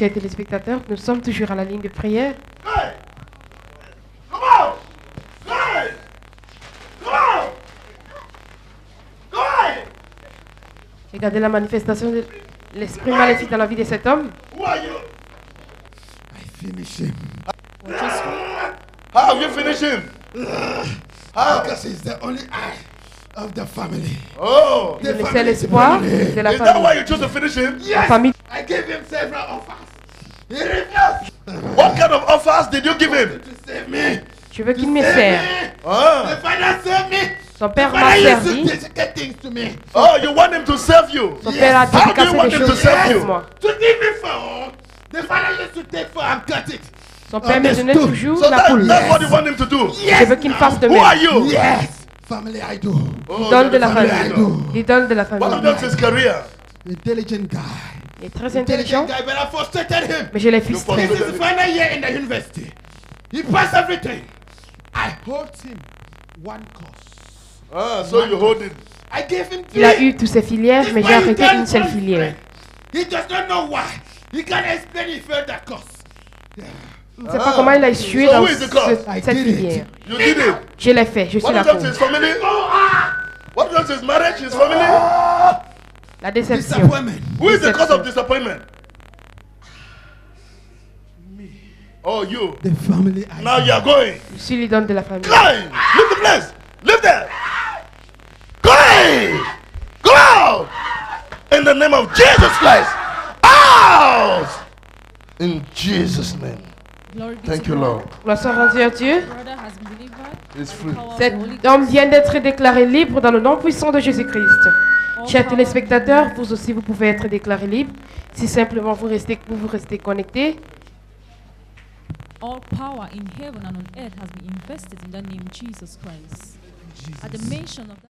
Chers téléspectateurs, nous sommes toujours à la ligne de prière. Hey! Come on! Hey! Come on! Go ahead! Regardez la manifestation de l'esprit maléfique dans la vie de cet homme. Who are you? I finish him. How have you finished him? How? Because he's the only eye of the family. Oh! Il est le seul espoir de la Is that why famille. you chose to finish him? La famille. I gave him several offers. He refused What kind of offers did you give him? to save me. Je veux qu'il me serve. Ah. The father saved me. Son The père m'a father used to servi. dedicate things to me. Oh, you want him to serve you? Son père a How do you dédicacé want des him to choses serve you? pour moi. To give me food. The father used to take food and cut it. Son père me donnait toujours So la poule. that's what you want him to do. Je veux qu'il fasse de Who are même. you? Yes. Family I do. Oh, Il donne de la family famille. idol. Il donne de la One of famille. them's his career. Intelligent guy. Il est très intelligent, Intelligent guy, but I frustrated him. mais je l'ai This frustré. is his final year in the university. He passed everything. I hold him one course. Ah, so you hold it. I gave him Il a three. eu toutes ses filières, mais j'ai arrêté une seule filière. He does not know why. He can't explain he failed that course. Je ne sais pas comment il a échoué So dans who is the cause? cette filière. You did it. Je l'ai fait, je suis What la becomes his cause. family? What becomes his marriage, his family? La déception. Disappointment. Who is the cause of disappointment? Oh, you. The family I Now you are going. Je suis l'idole de la famille. Going. Leave the place. Leave there. Going. Go out. In the name of Jesus Christ. Out. In Jesus' name. Glory be Thank to you, God. Lord. Gloire soit rendue à Dieu. Brother has been delivered. It's free. Power of Cet the Holy homme vient d'être déclaré libre dans le nom puissant de Jésus-Christ. All Chers power téléspectateurs, vous aussi vous pouvez être déclarés libres si simplement vous restez connectés. All power in heaven and on earth has been invested in the name Jesus Christ. At the mention of that.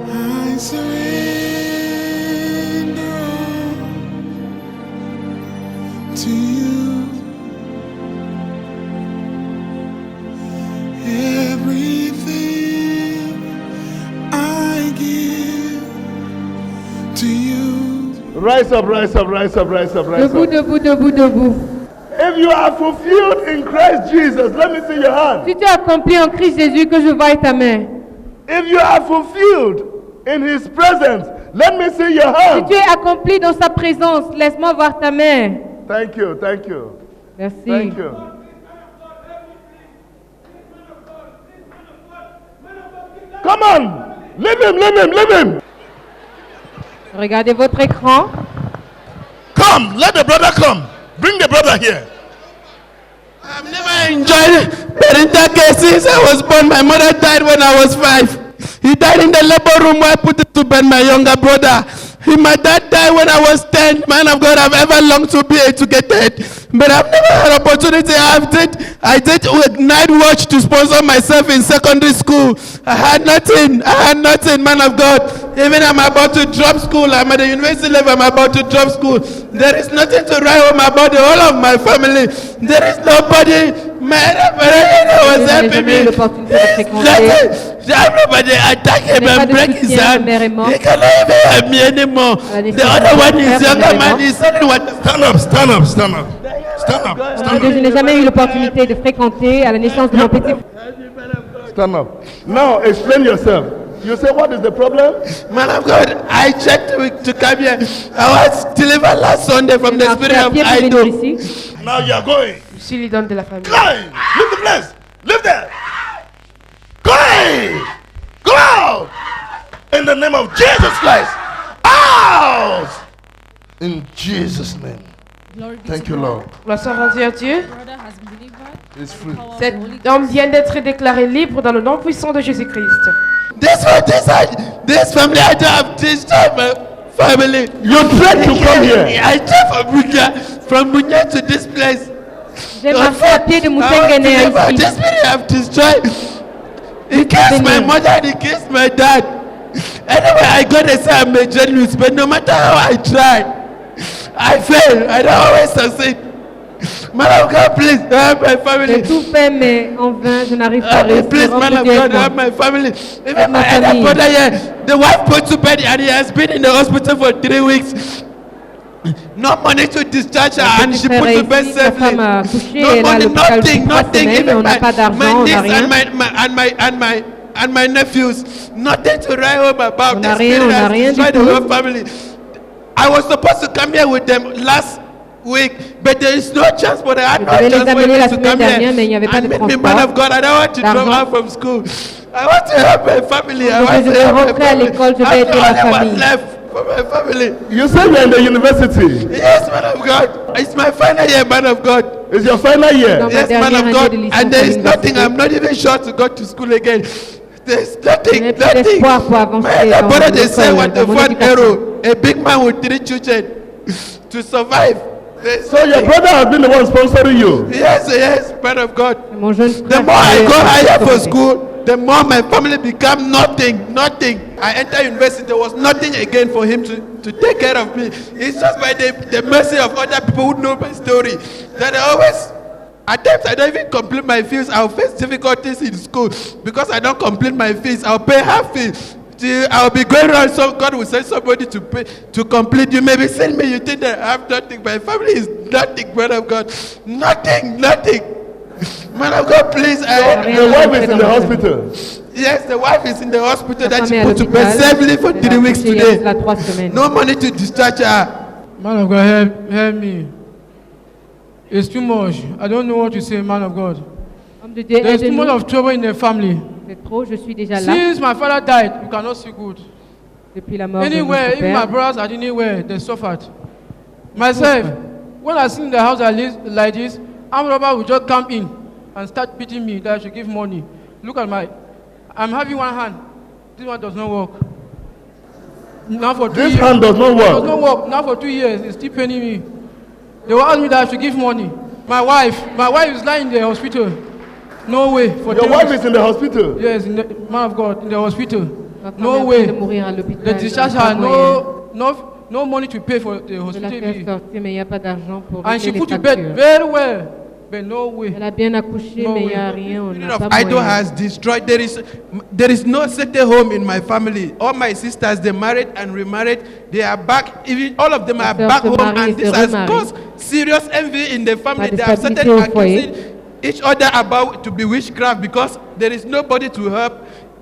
I surrender all to you. Everything I give to you. Rise up, rise up, rise up, rise up, rise Debout, up. debout, debout, debout. If you are fulfilled in Christ Jesus, let me see your hand. Si tu as accompli en Christ Jésus, que je voie ta main. If you are fulfilled in His presence, let me see your Si hand. tu es accompli dans sa présence, laisse-moi voir ta main. Thank you, thank you, Merci. thank you. Come on, leave him, leave him, leave him. Regardez votre écran. Come, let the brother come. Bring the brother here. I've never enjoyed parental care since I was born. My mother died when I was 5. He died in the labor room where I put it to bed, my younger brother. My dad died when I was 10. Man of God, I've ever longed to be educated. But I've never had opportunity. I did night watch to sponsor myself in secondary school. I had nothing, man of God. Even I'm about to drop school. I'm at the university level. I'm about to drop school. There is nothing to write home about the whole of my family. There is nobody. My was helping me. Everybody attack him and break his hand. He cannot even help me anymore. The other one is younger man. He's only what. Stand up, stand up, stand up. Stand up, stand Je up. n'ai jamais eu l'opportunité de fréquenter à la naissance de mon petit. Stand up. Now explain yourself. You say, what is the problem? Man of God, I checked to come here. I was delivered last Sunday from the spirit of idol. Now you are going. Je suis l'idole de la famille. Going. Leave the place. Leave there. Going. Go out. In the name of Jesus Christ. Out. In Jesus' name. Glory be Thank to you, God. Lord. Gloire soit rendue à Dieu. Brother has been delivered. It's free. Power of Cet the Holy homme vient d'être déclaré libre dans le nom puissant de Jésus-Christ. This family, I don't have this time, family. You tried to come here. I came from Bunya to this place. J'ai marché à pied de Moussengene This ici. spirit have destroyed. He kissed my mother and he kissed my dad. Anyway, I got a say I'm a journalist, but no matter how I try, I fail. I don't always succeed. Man of God, please help my family. J'ai tout fait, mais en vain, je n'arrive pas à réussir. Please, man of God, help my family. Even my elder brother here, the wife put to bed and he has been in the hospital for 3 weeks. No money to discharge her and she put to bed safely. No money, nothing. Even my niece and my nephews, nothing to write home about. This spirit has destroyed the whole family. I was supposed to come here with them last week, but there is no chance for the no chance for me to come here. And make me man of God, I don't want to drop out from school. I want to help my family. I want to help my family. I want left for my family. You said you're in the university. Yes, man of God. It's my final year, man of God. It's your final year. Yes, man of God. And there is nothing. I'm not even sure to go to school again. There's nothing. My brother, they say what the one arrow, a big man with 3 children to survive. So your brother has been the one sponsoring you? Yes, man of God. The more I go higher for school, the more my family become nothing. I enter university, there was nothing again for him to take care of me. It's just by the mercy of other people who know my story that I always, at times I don't even complete my fees. I'll face difficulties in school because I don't complete my fees. I'll pay half fees. I'll be going around, so God will send somebody to pay to complete. You maybe send me, you think that I have nothing. My family is nothing, man of God. Nothing. Man of God, please. The wife is in the hospital. Yes, the wife is in the hospital that she put to bed safely for 3 weeks today. No money to discharge her. Man of God, help me. It's too much. I don't know what to say, man of God. There's too much of trouble in the family. C'est trop, je suis déjà là. Since my father died, we cannot see good. Depuis la mort Anywhere, de mon even my père. brothers are anywhere, they suffered. Myself, when I see in the house like this, armed robber will just come in and start beating me that I should give money. Look at I'm having one hand. This one does not work. Now for 2 years. This hand does not work. It does not work. Now for 2 years, it's still paining me. They will ask me that I should give money. My wife is lying in the hospital. No way. Your wife is in the hospital? Yes, man of God, in the hospital. No way. They discharge her. No money to pay for the hospital bill. And she put to bed very well, but no way. Elle a bien accouché, mais il n'y a rien. On n'a pas Idol moyen. has destroyed. There is no settled home in my family. All my sisters, they married and remarried. They are back. Even all of them are back home, and this has caused serious envy in the family. They have started accusing each other about to be witchcraft because there is nobody to help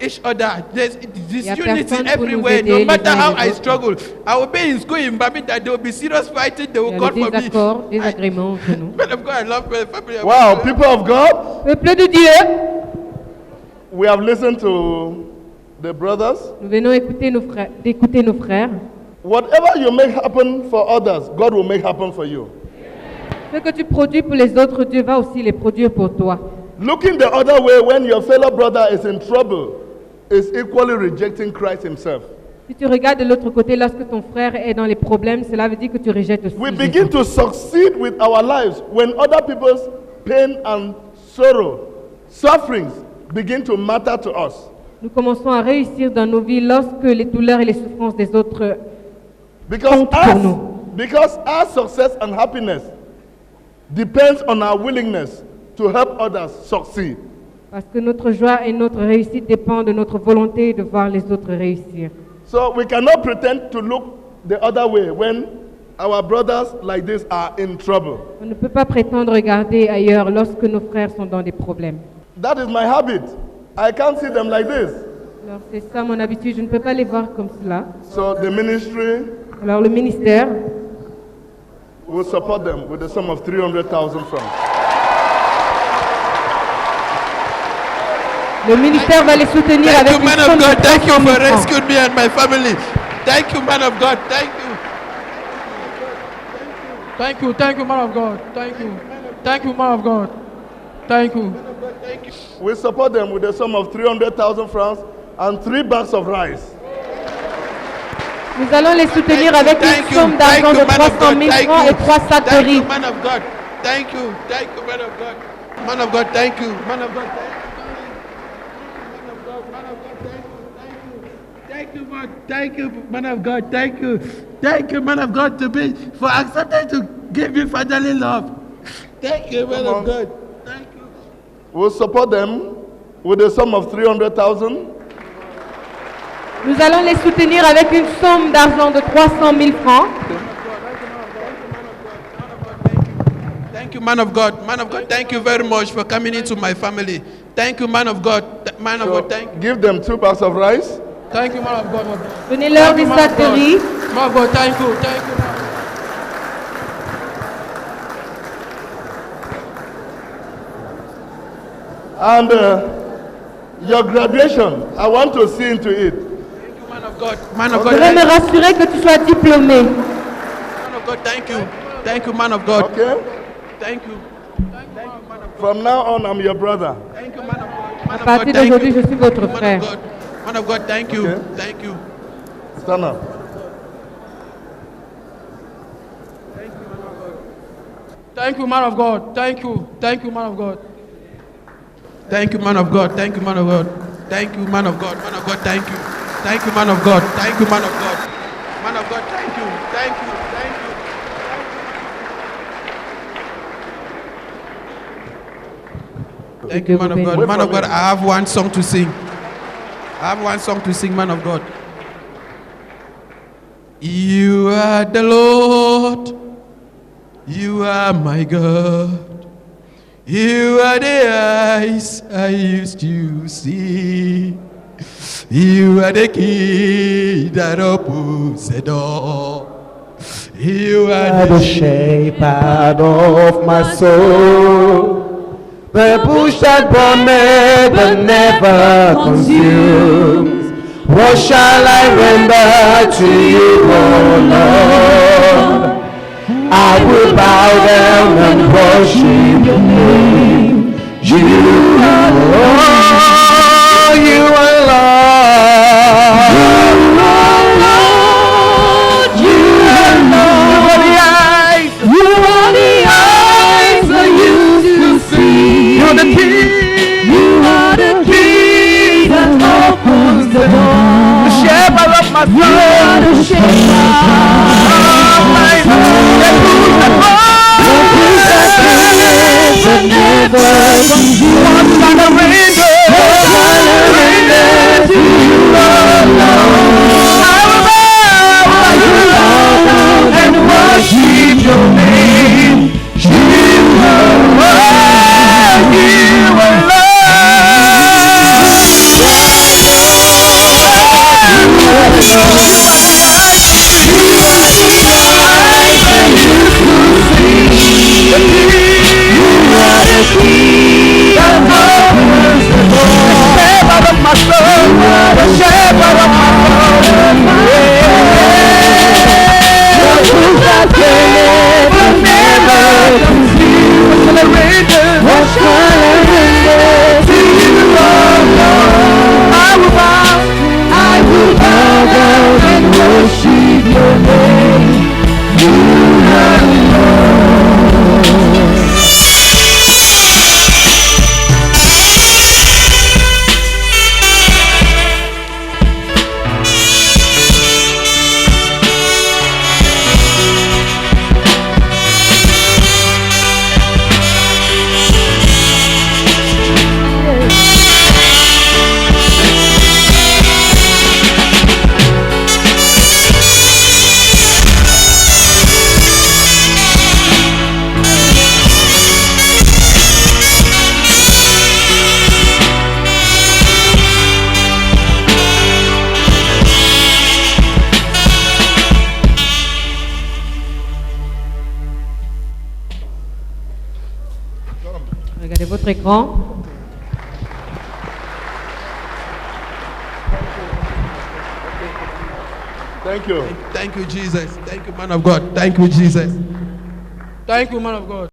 each other. There's disunity everywhere. No matter how I struggle, I will be in school in Babida. There will be serious fighting. They will call for me. Désagréments entre nous. Man of God, I love my family. Wow, people of God, Peuple de Dieu, we have listened to the brothers. nous venons d'écouter nos frères. Whatever you make happen for others, God will make happen for you. Ce que tu produis pour les autres, Dieu va aussi les produire pour toi. Looking the other way when your fellow brother is in trouble is equally rejecting Christ himself. Si tu regardes de l'autre côté, lorsque ton frère est dans les problèmes, cela veut dire que tu rejettes aussi. We begin to succeed with our lives when other people's pain and sorrow, sufferings begin to matter to us. Nous commençons à réussir dans nos vies lorsque les douleurs et les souffrances des autres comptent pour nous. Because our success and happiness depends on our willingness to help others succeed. Parce que notre joie et notre réussite dépendent de notre volonté de voir les autres réussir. So we cannot pretend to look the other way when our brothers like this are in trouble. On ne peut pas prétendre regarder ailleurs lorsque nos frères sont dans des problèmes. That is my habit. I can't see them like this. Alors c'est ça mon habitude, je ne peux pas les voir comme cela. So the ministry Alors le ministère will support them with the sum of 300,000 francs. Le ministère va les soutenir Thank avec you, une man somme of de God. Thank you 300 000 for francs. rescuing me and my family. Thank you, man of God. Thank you. Thank you, man of God. Thank you, man of God. Thank you. We support them with the sum of 300,000 francs and 3 bags of rice. Nous allons les soutenir avec une somme d'argent de 300 000 francs et 3 sacs de riz. Man of God. Thank you, man of God. Man of God, thank you. Man of God, thank you, man. Thank you, man of God. Thank you, man of God, for accepting to give me fatherly love. Thank you, man Come of on. God. We'll support them with a sum of 300,000. Nous allons les soutenir avec une somme d'argent de 300 000 francs. Thank you, man of God. Man of God, thank you very much for coming into my family. Thank you, man of God. Man of So God, thank you. give them 2 bags of rice. Thank you, man of God. Donnez-leur des Man sacs of de God. riz. Man of God, thank you. Thank you. And your graduation, I want to see into it. Thank you, man of God. Man of Je God, vais me thank you. rassurer que tu sois diplômé. Man of God, thank you. Thank you, man of God. Okay? Thank you. From now on, I'm your brother. Thank you, man of God. Man À of partir God, thank d'aujourd'hui, you. je suis votre Man frère. of God. Man of God, thank you. Okay. Thank you. Stand up. Thank you, man of God. Thank you. Thank you, man of God. Thank you, man of God. Thank you, man of God. Thank you, man of God. Man of God, thank you. Thank you, man of God. Thank you, man of God. Man of God, thank you. Thank you. Thank you. Thank you, man of God. Man of God, I have one song to sing. I have one song to sing, man of God. You are the Lord. You are my God. You are the eyes I used to see. You are the key that opens the door. You are the shepherd of my soul, the bush that burneth but never consumes. What shall I render to you, O Lord? I will bow down and worship your name. You are Lord, you are Lord. You are Lord, you are Lord. You are the eyes I used to see. You're the key. You are the key that opens the door. The shepherd of my soul. You are the shepherd of my soul. Regardez votre écran. Thank you. Thank you, Jesus. Thank you, man of God. Thank you, Jesus. Thank you, man of God.